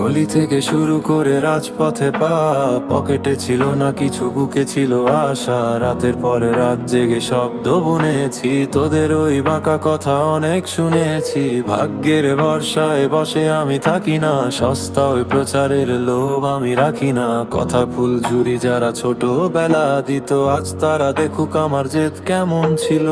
গলি থেকে শুরু করে রাজপথে পা, পকেটে ছিল না কিছু, বুকে ছিল আশা। রাতের পরে রাত জেগে শব্দ বুনেছি, তোদের ওই বাঁকা কথা অনেক শুনেছি। ভাগ্যের ভরসায় বসে আমি থাকি না, সস্তা ওই প্রচারের লোভ আমি রাখি না। কথা ফুল ঝুরি যারা ছোটবেলা দিত, আজ তারা দেখুক আমার জেদ কেমন ছিল।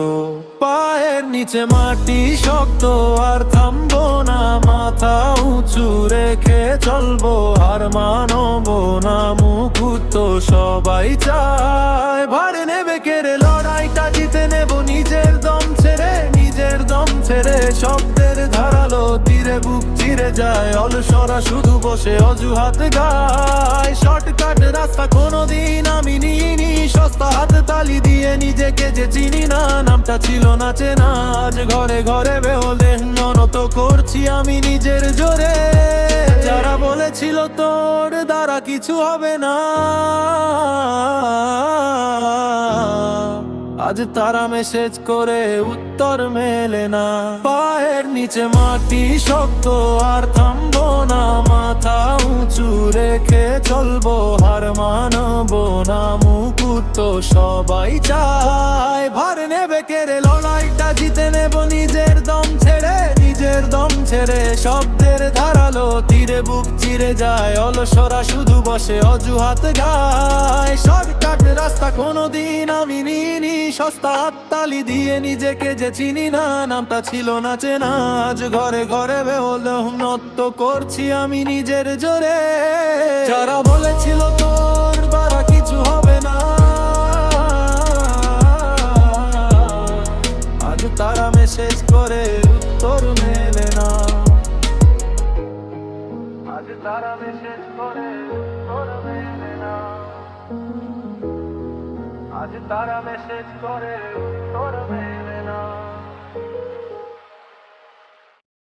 পায়ের নিচে মাটি শক্ত, আর থামবো না, মাথা উঁচু রেখে চলবো। আর মানবো না মুকুট তো সবাই চায়, ভার নেবে কেড়ে লড়াইটা জিতে নেব নিজের দম ছেড়ে। নিজের দম ছেড়ে শব্দের ধারালো তীরে বুক চিরে যায়। অলসরা শুধু বসে অজুহাত গায়, শর্টকাট রাস্তা কোনোদিন আমি নিইনি। সস্তা হাত তালি দিয়ে নিজেকে যে চিনি না, নামটা ছিল না চেনা। আজ ঘরে ঘরে বেহলে নত করছি আমি নিজের জোরে। যারা বলেছিল তোর দ্বারা কিছু হবে না, আজ তারা মেসেজ করে উত্তর মেলে না। পায়ের নিচে মাটি শক্ত, আর থামবো না, মাথা উঁচু রেখে চলবো। হার মানবো না মুকুট তো সবাই চায়, ভার নেবে কেড়ে লড়াইটা জিতে নেব নিজের দম ছেড়ে। নিজের দম ছেড়ে শব্দের ধারালো তীরে বুক চিরে যায়। অলসরা শুধু বসে অজুহাত গায়, শর্টকাট রাস্তা কোনোদিন আমি নিইনি। সস্তা হাততালি দিয়ে নিজেকে যে চিনি না, নামটা ছিল না চেনা। আজ ঘরে ঘরে বেহল নৃত্য করছি আমি নিজের জোরে। যারা বলেছিল তোর দ্বারা কিছু হবে না, আজ তারা মেসেজ করে উত্তর মেলে না। আজ তারা মেসেজ করে উত্তর মেলে না। আজ তারা মেসেজ করে উত্তর মেলে না।